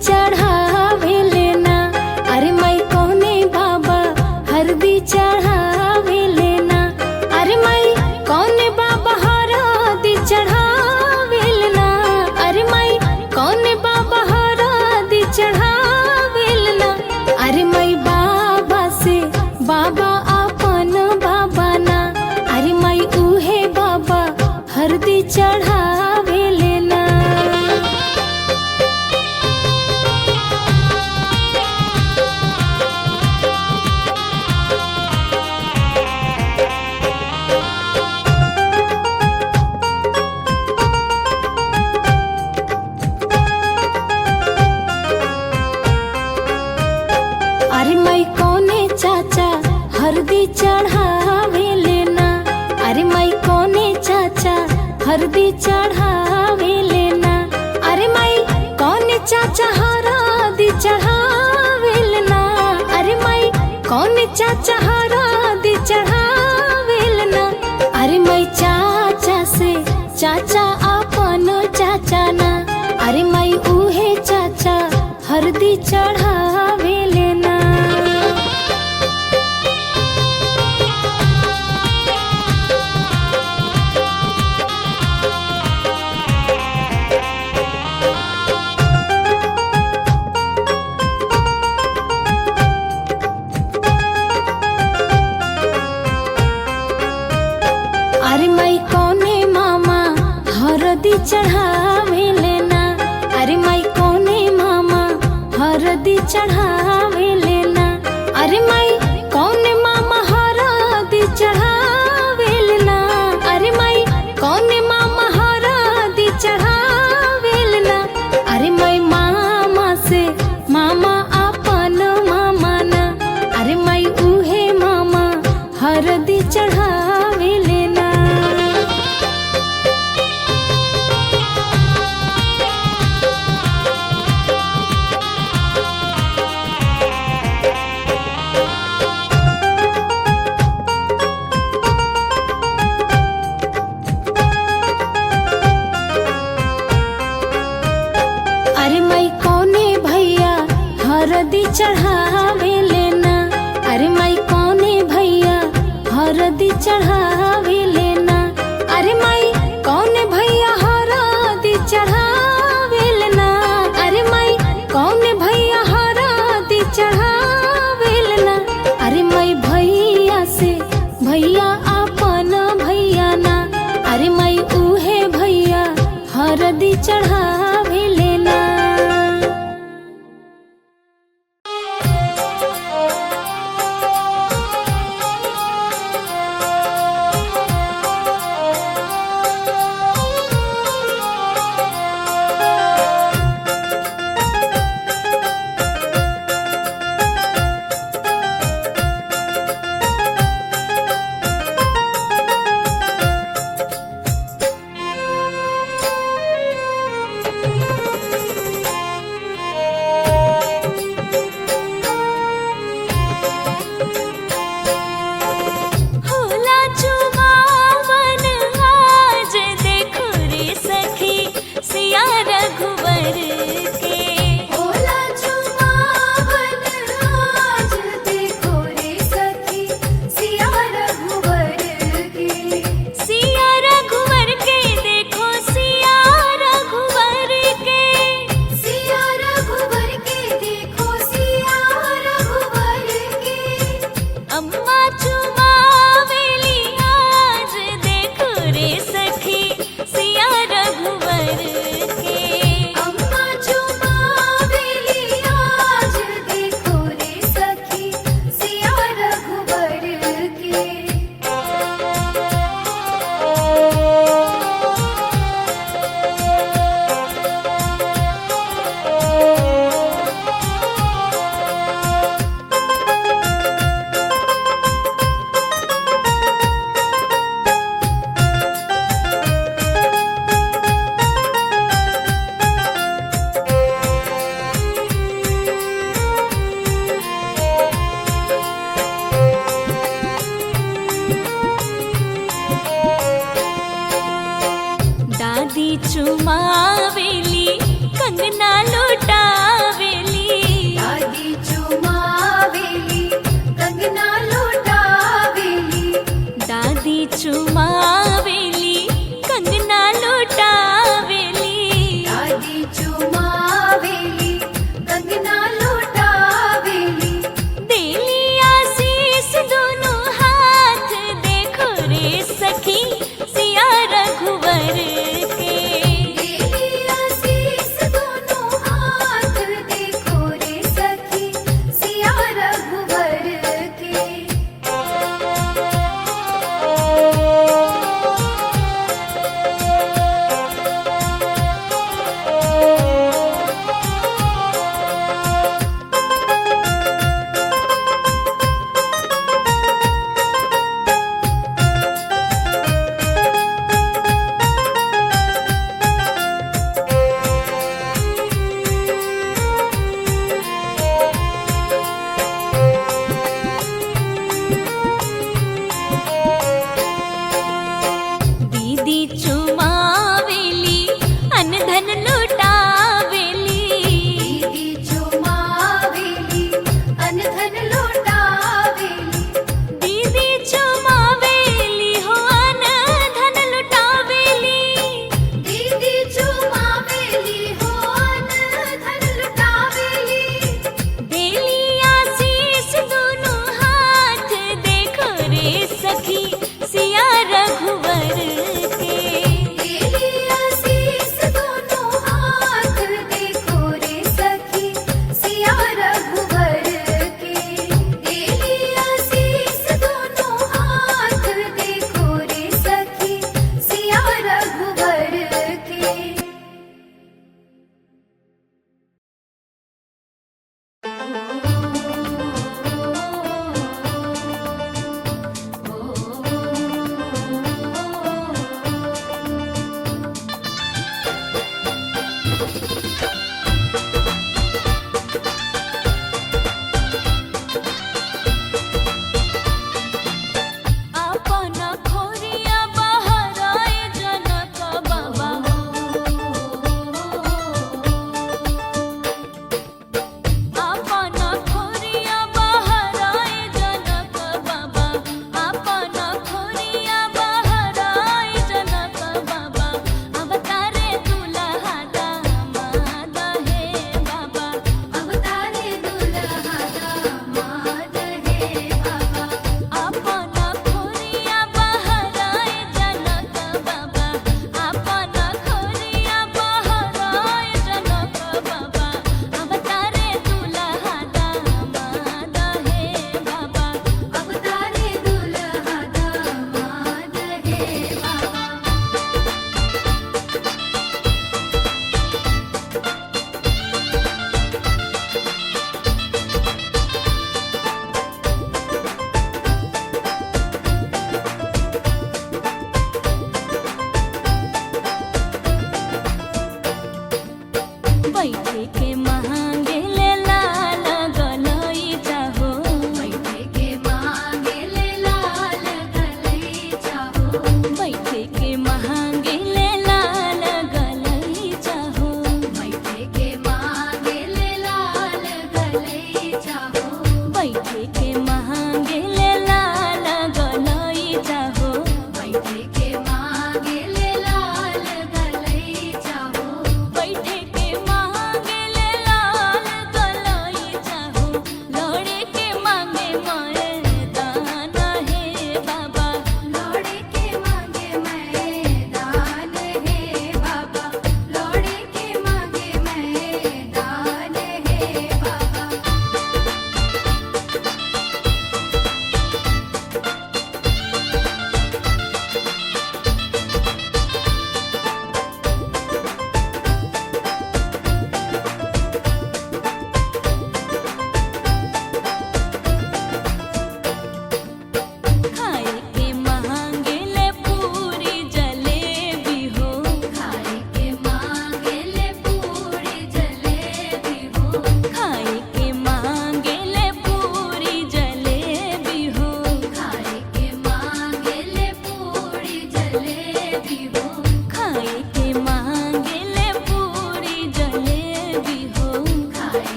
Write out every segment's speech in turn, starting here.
चढ़ावे लेना। अरे माई कौने बाबा हरदी चढ़ावे लेना। अरे माई कौने बाबा हरदी चढ़ावे लेना। अरे माई कौने बाबा हरदी चढ़ावे लेना। अरे माई बाबा से बाबा अपन बाबा ना। अरे माई उहे बाबा हरदी चढ़ावे लेना। अरे माई कौने चाचा हरदी चढ़ावे लेना। अरे माई कौने चाचा हरदी चढ़ावे लेना। अरे माई कौने चाचा हरदी चढ़ावे लेना। अरे माई कौने चाचा हरदी चढ़ावे लेना। अरे माई चाचा से चाचा अपन चाचा ना। अरे माई उहे चाचा हरदी चढ़ावे लेना। अरे माई कौने मामा हरदी चढ़ावे लेना। अरे माई कौने मामा हरदी चढ़ावे लेना। अरे माई कौने मामा हरदी चढ़ावे लेना। अरे माई कौने मामा हरदी चढ़ावे लेना। अरे माई मामा से मामा अपन मामा ना। अरे माई उहे मामा हरदी चढ़ावे लेना। अरे माई कौने भैया हरदी चढ़ावे लेना। अरे माई कौने भैया हरदी चढ़ावे लेना। अरे माई कौने भैया हरदी चढ़ावे लेना। अरे माई कौने भैया हरदी चढ़ावे लेना। अरे माई भैया से भैया अपन भैया ना। अरे माई उहे भैया हरदी चढ़ावे लेना।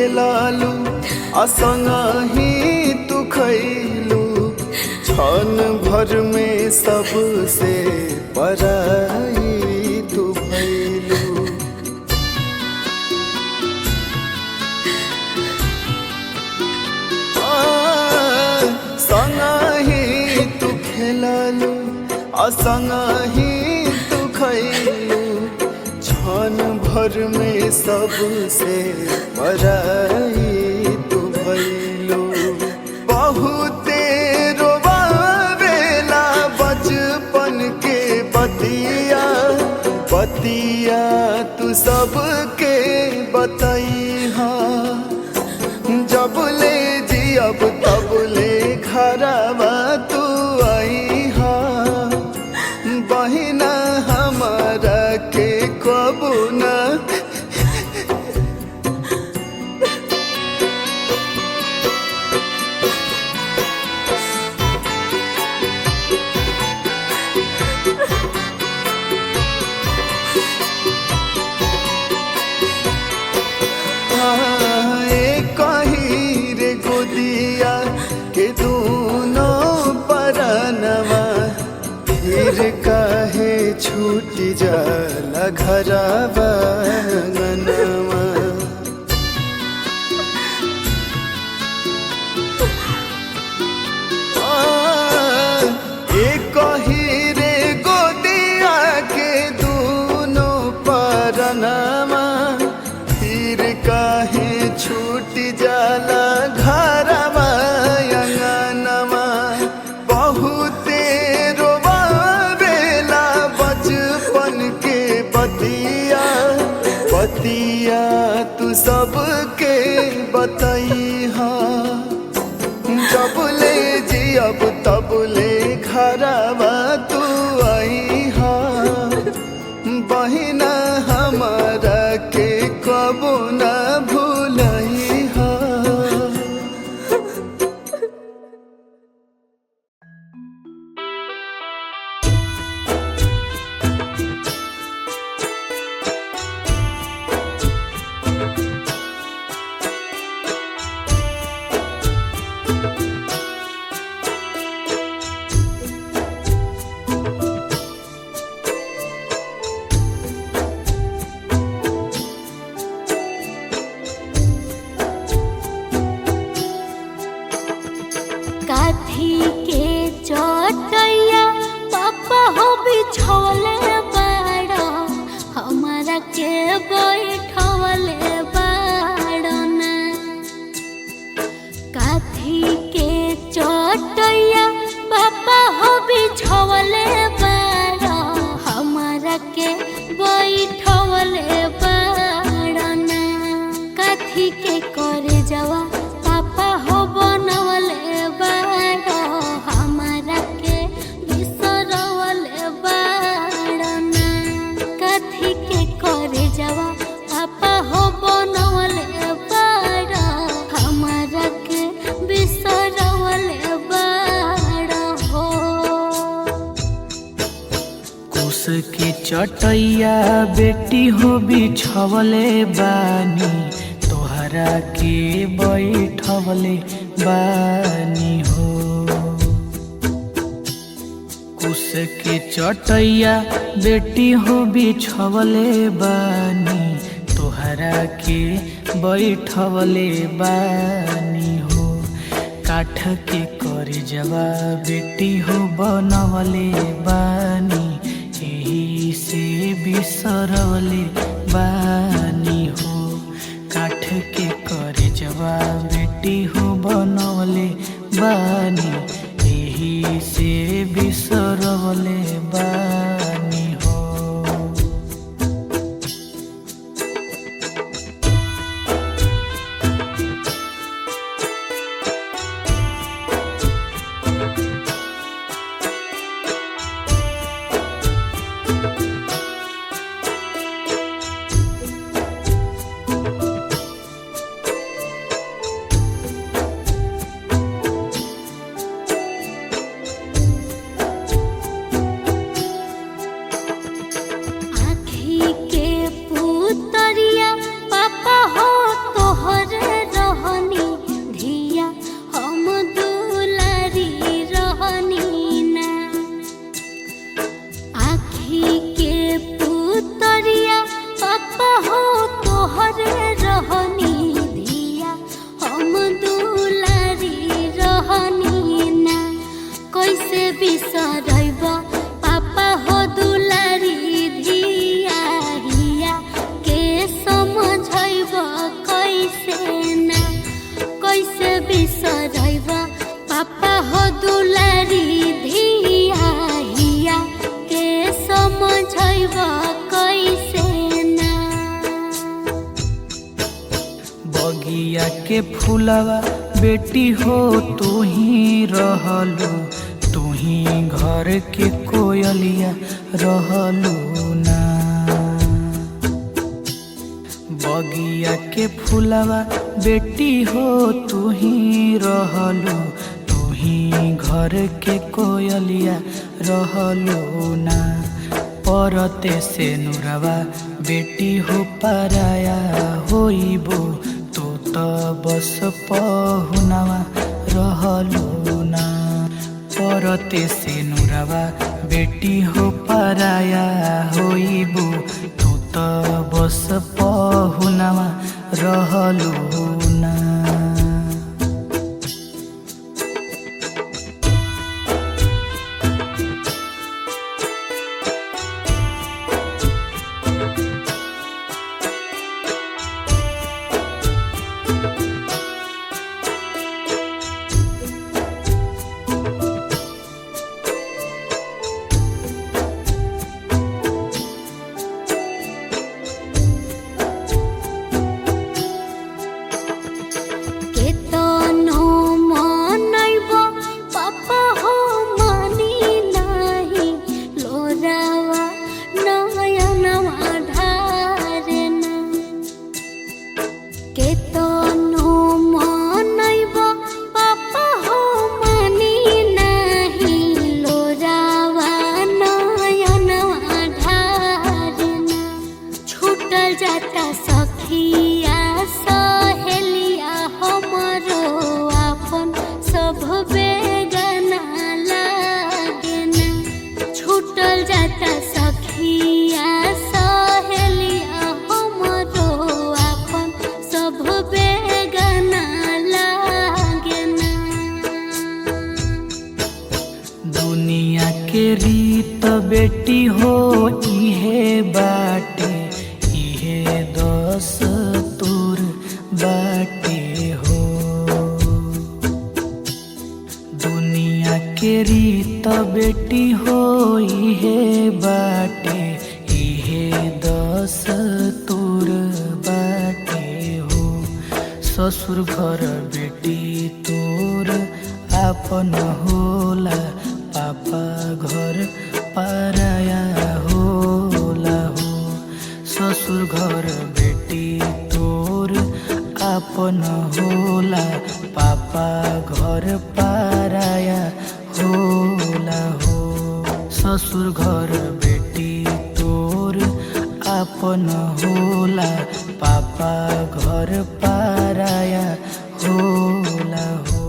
खेलालू असंगही तू खैलू क्षण भर में सबसे पराई तू भैलू। संगही तू खेलालू असंगही तू खैलू क्षण भर में सबसे पराई तू भैलू। बहुते रोवावेला बचपन के बतिया बतिया तू सबके बतैहा जब ले जियब तब ले घरवा तू आईहा बहिना हमारा के कबू ना कही रे गोदिया के दोनों परनवा फिर काहे छूट जाला घरवा अंगनवा। कही रे गोदिया के दोनों परनवा फिर काहे छूट जाला घरवा अंगनवा। बहुते रोवावेला बचपन के बतिया बतिया तू सबके बतैहा जब ले जियब तब ले घरवा तू आईहा बहिना हमारा के कबू ना भूलैहा। काथी के चटैया पापा हो बिछौले बाड़ा हमारा के बैठवले बाड़ना। काथी के चटैया पापा हो बिछौले बाड़ा हमारा के बैठवले बाड़ना। काथी के करे जावा पापा हो बनवले बाड़ा हमारा के बिसरवले बाड़ना। काथी के करे जावा पापा हो बनवले बाड़ा हमारा के बिसरवले बाड़ा हो। कुश की चटैया बेटी हो बिछवले बानी तोहरा के बैठवले बानी हो। कुश के चटैया बेटी हो बिछवले बानी तोहरा के बैठवले बानी हो। काठ के कर जवा बेटी हो बनवले बानी यही से बिसरवले बानी हो। काठ के कर जवा बेटी हो बनवले बानी यही से बिसरवले बानी हो। हो दुलारी धिया हिया के समझैबा कैसे ना। बगिया के फूलवा बेटी हो तू ही रहलू, तू ही घर के कोयलिया रहलू ना। बगिया के फूलवा बेटी हो तू ही रहलू, तू ही घर के कोयलिया रहलू ना। परते से नुरवा बेटी हो पराया होइबो, तो बस पहुनवा रहलू ना। परते से नुरवा बेटी हो पराया होइबो, तो बस पहुनवा रहलू ना। दुनिया के रीत बेटी हो इहे बाटे, इहे दस्तूर बाटे हो। दुनिया के रीत बेटी हो इहे बाटे, इहे दस्तूर बाटे हो। ससुर घर बेटी तोर आपन होला, पापा घर पराया होला हो। ससुर घर बेटी तोर आपन होला, पापा घर पराया होला हो। ससुर घर बेटी तोर आपन होला, पापा घर पराया होला हो।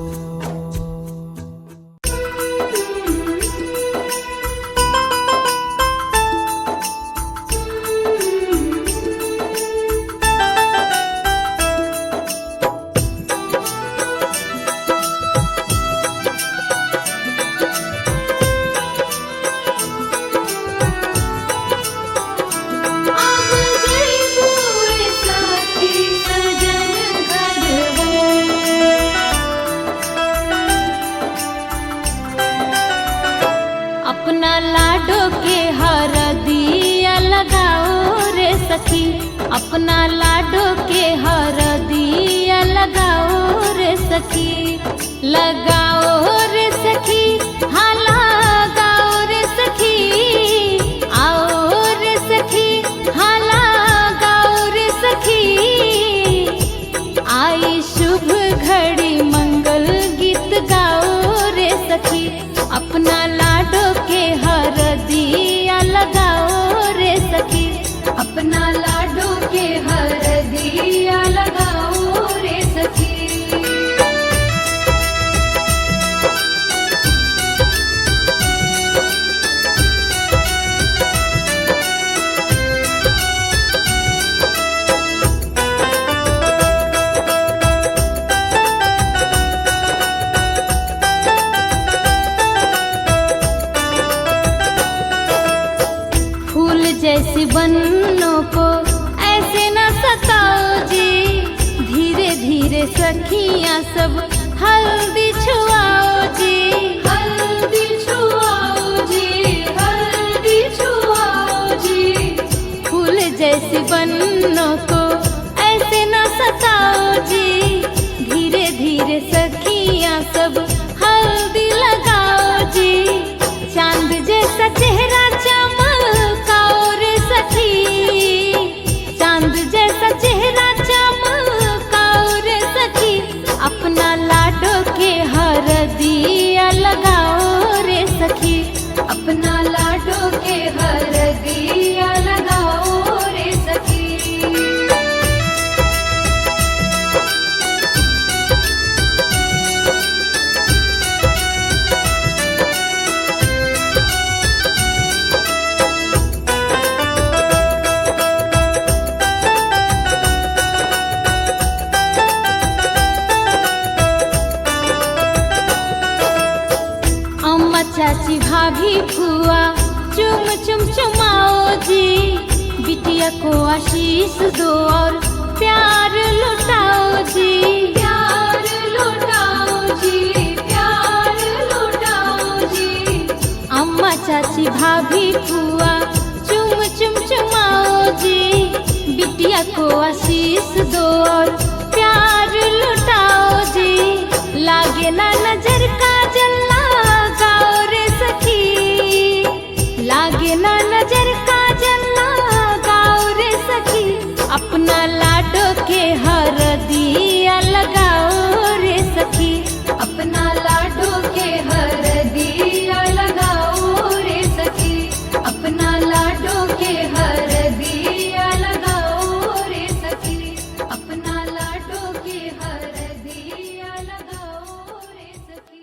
अपना लाडो के हरदिया लगाओ रे सखी, अपना लाडो के हरदिया लगाओ रे सखी। लगाओ रे सखी, हाँ लगाओ रे सखी। आओ रे सखी, हाँ लगाओ रे सखी। आई शुभ घड़ी मंगल गीत गाओ रे सखी। अपना लाडो के हरदिया लगाओ रे सखी, अपना लाडो के हरदिया लगाओ रे सखी। जैसी बन्नों को ऐसे न सताओ जी, धीरे धीरे सखियां सब हल्दी छुआओ जी। चाची भाभी फुआ चुम चुम चुमाओ जी, बिटिया को आशीष दो और प्यार लुटाओ जी, प्यार लुटाओ जी, प्यार लुटाओ जी। अम्मा चाची भाभी फुआ चुम चुम चुमाओ जी, बिटिया को आशीष दो और प्यार लुटाओ जी। लागे ना नजर का जल्ला गाओ रे सखी, लागे ना नजर का जल्ला गाओ रे सखी। अपना लाडो के हरदिया लगाओ रे सखी, अपना लाडो के हरदिया लगाओ रे सखी, अपना लाडो के हरदिया लगाओ रे सखी, अपना लाडो के हरदिया लगाओ रे सखी।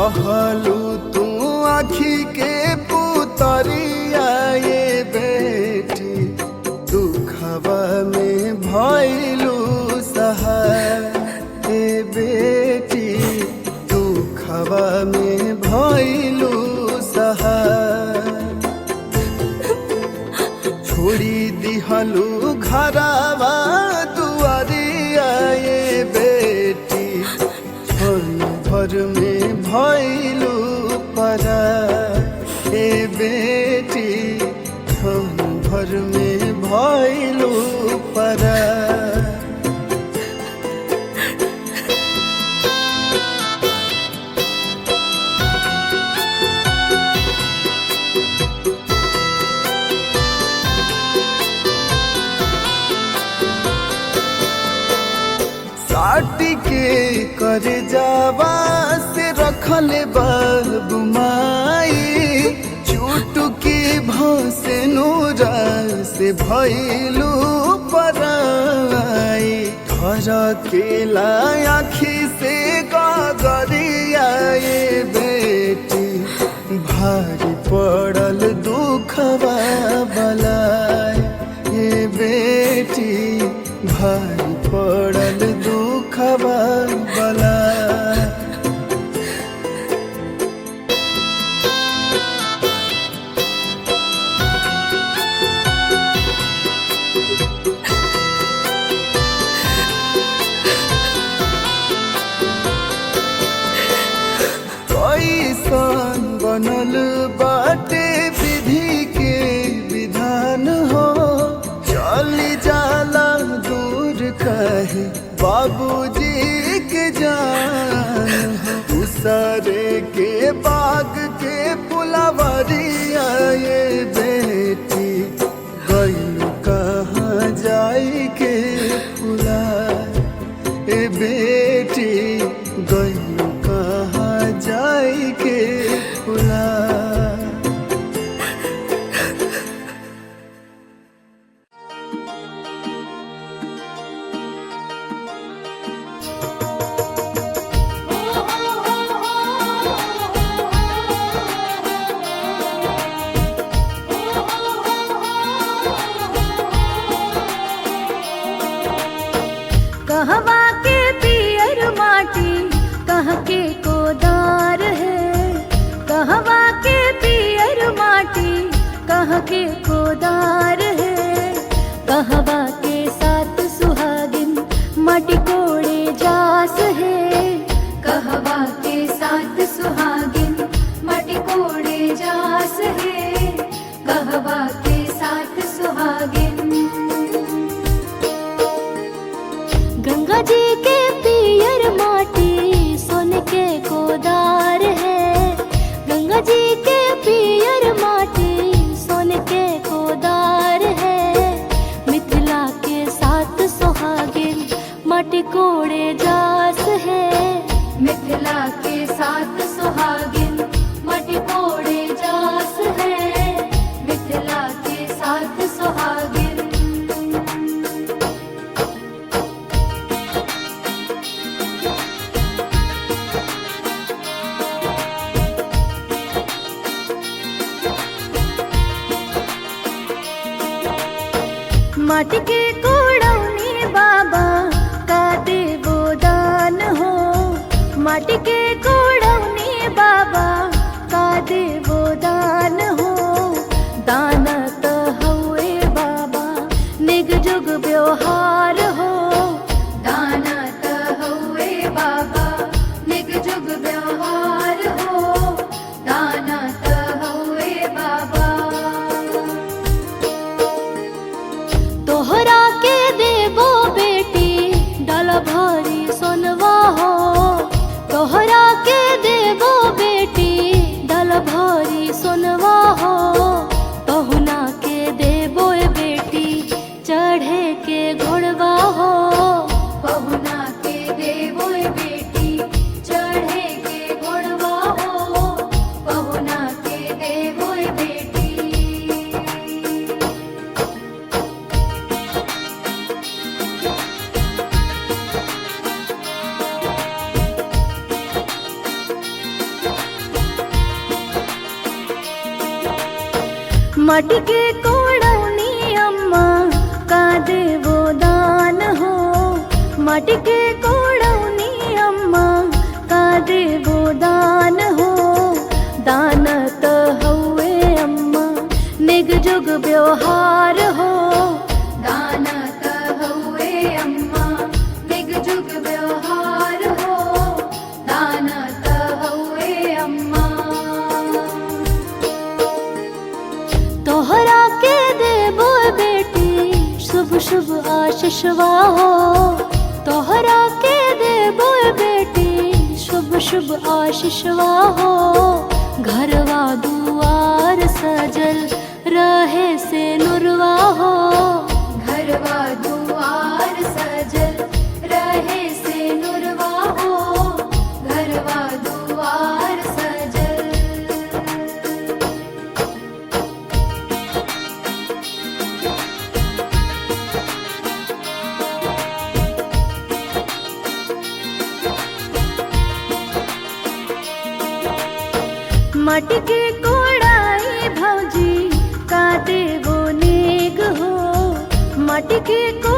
रहलू तू आखी के पुतरिया ये बेटी दुखवा में भइलू सहाय ए बेटी दुखवा में भइलू सहाय छोड़ी दिहलू घरवा दुआरिया ये बेटी क्षण भर में भइलू परा ए बेटी क्षण भर में भइलू परा साटी के कर जावा से रखले बाबू माई चुटकी भसे नूरा से भइलू पराई घर के आखी से गगरिया ये बेटी भारी पड़ल दुखवा बलाई ये बेटी भारी पड़ल दुखवा बला कैसन बनल बाटे विधि के विधान हो चली जाला दूर कहे बाबूजी के जान दूसरे के बाग के पुलवरिया ये बेटी गइलू कहाँ जाई के पुला ए बेटी गइलू कहाँ जाई के पुला कहवा के पियर माटी कहाँ के कोदार है कहवा के पियर माटी कहाँ के कोदार है कहवा के साथ सुहागिन माटी कोड़े जास है कहवा के साथ सुहागिन माटी कोड़े जास है कहवा के साथ सुहागिन गंगा जी के पियर माटी सोने के कोदार है गंगा जी के पियर माटी सोने के कोदार है मिथिला के साथ सुहागिन माटी कोड़े जास है मिथिला के साथ सुहागिन माटी कोड़े जास है मिथिला के साथ सुहागिन माटी के कोड़ौनी बाबा का देवो दान हो माटी के कोड़ौनी बाबा का देवो दान हो दाना तो हुए बाबा निग जुग व्यवहार हो दाना तो हुए बाबा निग जुग व्यवहार हो दाना तो हुए बाबा तोहरा के देवो बेटी डाला भारी सोनवा हो तोहरा के मटके कोड़ौनी अम्मा का देवो दान हो, मटके कोड़ौनी अम्मा का देवो दान हो। दान त हउए अम्मा निग जुग व्यवहार हो, दान त हउए अम्मा निग जुग व्यवहार हो, दान त हउए अम्मा। तोहरा के देबो बेटी शुभ शुभ आशीषवा हो, तोहरा के देबो बेटी शुभ शुभ आशीषवा हो। घरवा दुआर सजल रहे से नुरवा हो, घरवा दुआर सजल रहे से नुरवा हो, घरवा दुआर सजल। मटके कोड़ाई भौजी का देवो नेग हो, मटके को